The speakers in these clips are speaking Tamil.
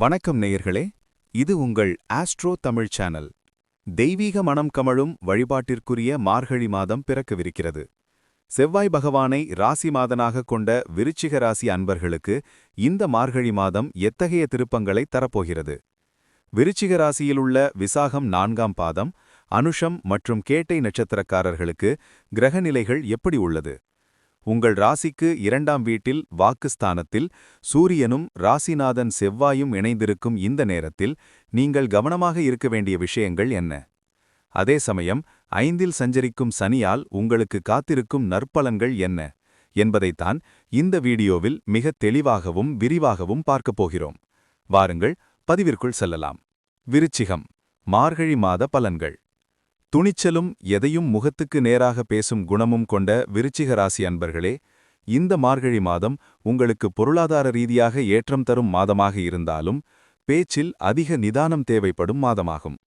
வணக்கம் நேயர்களே, இது உங்கள் ஆஸ்ட்ரோ தமிழ் சேனல். தெய்வீக மனம் கமழும் வழிபாட்டிற்குரிய மார்கழி மாதம் பிறக்கவிருக்கிறது. செவ்வாய் பகவானை ராசி மாதனாக கொண்ட விருச்சிக ராசி அன்பர்களுக்கு இந்த மார்கழி மாதம் எத்தகைய திருப்பங்களை தரப்போகிறது? விருச்சிக ராசியில் உள்ள விசாகம் 4ஆம் பாதம், அனுஷம் மற்றும் கேட்டை நட்சத்திரக்காரர்களுக்கு கிரகநிலைகள் எப்படி உள்ளது? உங்கள் ராசிக்கு 2ஆம் வீட்டில் வாக்குஸ்தானத்தில் சூரியனும் ராசிநாதன் செவ்வாயும் இணைந்திருக்கும் இந்த நேரத்தில் நீங்கள் கவனமாக இருக்க வேண்டிய விஷயங்கள் என்ன? அதே சமயம் 5இல் சஞ்சரிக்கும் சனியால் உங்களுக்கு காத்திருக்கும் நற்பலன்கள் என்ன என்பதைத்தான் இந்த வீடியோவில் மிக தெளிவாகவும் விரிவாகவும் பார்க்கப் போகிறோம். வாருங்கள், பதிவிற்குள் செல்லலாம். விருச்சிகம், மார்கழி மாத பலன்கள். துணிச்சலும் எதையும் முகத்துக்கு நேராக பேசும் குணமும் கொண்ட விருச்சிக ராசி அன்பர்களே, இந்த மார்கழி மாதம் உங்களுக்கு பொருளாதார ரீதியாக ஏற்றம் தரும் மாதமாக இருந்தாலும் பேச்சில் அதிக நிதானம் தேவைப்படும் மாதமாகும்.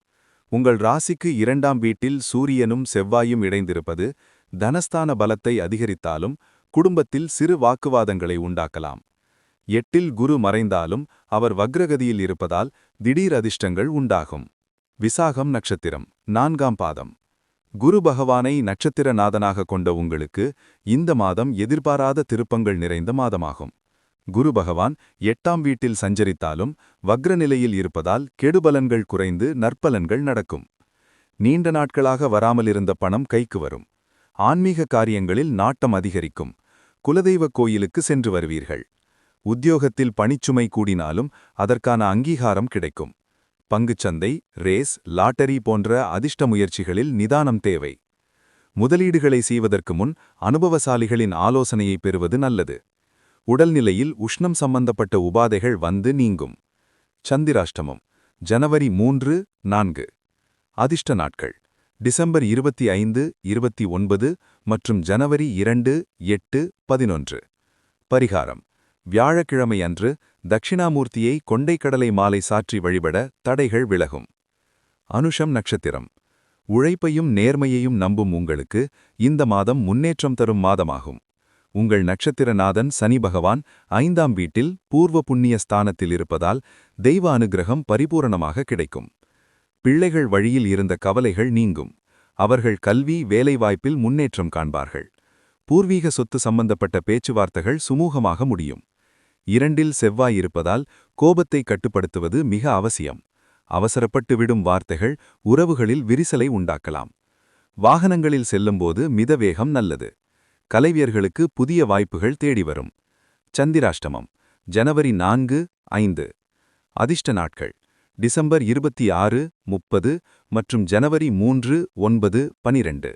உங்கள் ராசிக்கு 2ஆம் வீட்டில் சூரியனும் செவ்வாயும் இணைந்திருப்பது தனஸ்தான பலத்தை அதிகரித்தாலும் குடும்பத்தில் சிறு வாக்குவாதங்களை உண்டாக்கலாம். 8இல் குரு மறைந்தாலும் அவர் வக்ரகதியில் இருப்பதால் திடீர் அதிர்ஷ்டங்கள் உண்டாகும். விசாகம் நட்சத்திரம் 4ஆம் பாதம். குரு பகவானை நட்சத்திரநாதனாக கொண்ட உங்களுக்கு இந்த மாதம் எதிர்பாராத திருப்பங்கள் நிறைந்த மாதமாகும். குரு பகவான் 8ஆம் வீட்டில் சஞ்சரித்தாலும் வக்ர நிலையில் இருப்பதால் கெடுபலன்கள் குறைந்து நற்பலன்கள் நடக்கும். நீண்ட நாட்களாக வராமலிருந்த பணம் கைக்கு வரும். ஆன்மீக காரியங்களில் நாட்டம் அதிகரிக்கும். குலதெய்வ கோயிலுக்கு சென்று வருவீர்கள். உத்தியோகத்தில் பணிச்சுமை கூடினாலும் அதற்கான அங்கீகாரம் கிடைக்கும். பங்குச்சந்தை, ரேஸ், லாட்டரி போன்ற அதிர்ஷ்ட முயற்சிகளில் நிதானம் தேவை. முதலீடுகளை செய்வதற்கு முன் அனுபவசாலிகளின் ஆலோசனையை பெறுவது நல்லது. உடல்நிலையில் உஷ்ணம் சம்பந்தப்பட்ட உபாதைகள் வந்து நீங்கும். சந்திராஷ்டமம் ஜனவரி 3, 4. அதிர்ஷ்ட நாட்கள் டிசம்பர் 25, 29 மற்றும் ஜனவரி 2, 8, 11. பரிகாரம்: வியாழக்கிழமை அன்று தட்சிணாமூர்த்தியை கொண்டைக்கடலை மாலை சாற்றி வழிபட தடைகள் விலகும். அனுஷம் நட்சத்திரம். உழைப்பையும் நேர்மையையும் நம்பும் உங்களுக்கு இந்த மாதம் முன்னேற்றம் தரும் மாதமாகும். உங்கள் நட்சத்திரநாதன் சனி பகவான் 5ஆம் வீட்டில் பூர்வ புண்ணிய ஸ்தானத்தில் இருப்பதால் தெய்வ அனுக்கிரகம் பரிபூரணமாக கிடைக்கும். பிள்ளைகள் வழியில் இருந்த கவலைகள் நீங்கும். அவர்கள் கல்வி, வேலைவாய்ப்பில் முன்னேற்றம் காண்பார்கள். பூர்வீக சொத்து சம்பந்தப்பட்ட பேச்சுவார்த்தைகள் சுமூகமாக முடியும். 2இல் செவ்வாய் இருப்பதால் கோபத்தை கட்டுப்படுத்துவது மிக அவசியம். அவசரப்பட்டு விடும் வார்த்தைகள் உறவுகளில் விரிசலை உண்டாக்கலாம். வாகனங்களில் செல்லும்போது மிதவேகம் நல்லது. கலைஞர்களுக்கு புதிய வாய்ப்புகள் தேடி வரும். சந்திராஷ்டமம் ஜனவரி 4, 5. அதிர்ஷ்ட நாட்கள் டிசம்பர் 26, 30 மற்றும் ஜனவரி 3, 9, 12.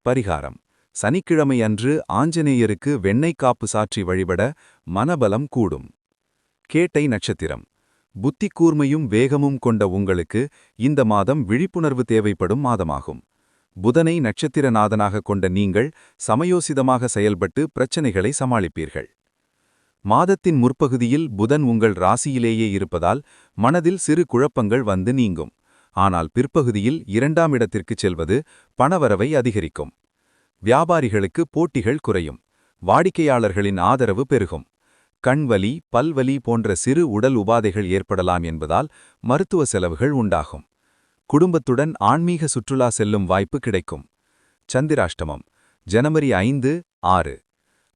பரிகாரம்: சனிக்கிழமை அன்று ஆஞ்சநேயருக்கு வெண்ணெய் காப்பு சாற்றி வழிபட மனபலம் கூடும். கேட்டை நட்சத்திரம். புத்தி கூர்மையும் வேகமும் கொண்ட உங்களுக்கு இந்த மாதம் விழிப்புணர்வு தேவைப்படும் மாதமாகும். புதனை நட்சத்திரநாதனாக கொண்ட நீங்கள் சமயோசிதமாக செயல்பட்டு பிரச்சனைகளை சமாளிப்பீர்கள். மாதத்தின் முற்பகுதியில் புதன் உங்கள் ராசியிலேயே இருப்பதால் மனதில் சிறு குழப்பங்கள் வந்து நீங்கும். ஆனால் பிற்பகுதியில் 2ஆம் இடத்திற்கு செல்வது பணவரவை அதிகரிக்கும். வியாபாரிகளுக்கு போட்டிகள் குறையும். வாடிக்கையாளர்களின் ஆதரவு பெருகும். கண்வலி, பல்வலி போன்ற சிறு உடல் உபாதைகள் ஏற்படலாம் என்பதால் மருத்துவ செலவுகள் உண்டாகும். குடும்பத்துடன் ஆன்மீக சுற்றுலா செல்லும் வாய்ப்பு கிடைக்கும். சந்திராஷ்டமம் ஜனவரி 5, 6.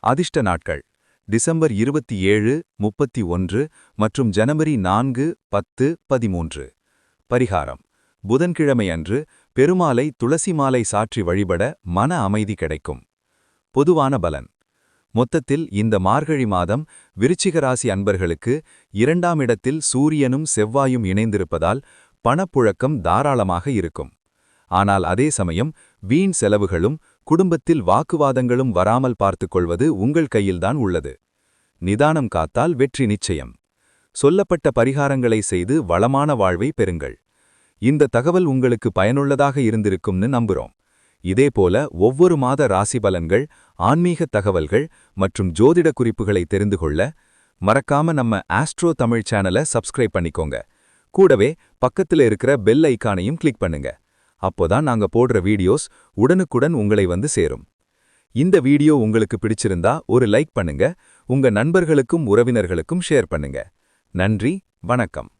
அதிர்ஷ்ட நாட்கள் டிசம்பர் 27, 31 மற்றும் ஜனவரி 4, 10, 13. பரிகாரம்: புதன்கிழமை அன்று பெருமாளை துளசி மாலை சாற்றி வழிபட மன அமைதி கிடைக்கும். பொதுவான பலன்: மொத்தத்தில் இந்த மார்கழி மாதம் விருச்சிக ராசி அன்பர்களுக்கு 2ஆம் இடத்தில் சூரியனும் செவ்வாயும் இணைந்திருப்பதால் பணப்புழக்கம் தாராளமாக இருக்கும். ஆனால் அதே சமயம் வீண் செலவுகளும் குடும்பத்தில் வாக்குவாதங்களும் வராமல் பார்த்துக்கொள்வது உங்கள் கையில்தான் உள்ளது. நிதானம் காத்தால் வெற்றி நிச்சயம். சொல்லப்பட்ட பரிகாரங்களை செய்து வளமான வாழ்வை பெறுங்கள். இந்த தகவல் உங்களுக்கு பயனுள்ளதாக இருந்திருக்கும்னு நம்புறோம். இதேபோல ஒவ்வொரு மாத ராசி பலன்கள், ஆன்மீக தகவல்கள் மற்றும் ஜோதிட குறிப்புகளை தெரிந்து கொள்ள மறக்காம நம்ம ஆஸ்ட்ரோ தமிழ் சேனலை சப்ஸ்கிரைப் பண்ணிக்கோங்க. கூடவே பக்கத்துல இருக்கிற பெல் ஐகானையும் கிளிக் பண்ணுங்க. அப்போதான் நாங்க போடுற வீடியோஸ் உடனுக்குடன் உங்களை வந்து சேரும். இந்த வீடியோ உங்களுக்கு பிடிச்சிருந்தா ஒரு லைக் பண்ணுங்க. உங்க நண்பர்களுக்கும் உறவினர்களுக்கும் ஷேர் பண்ணுங்க. நன்றி. வணக்கம்.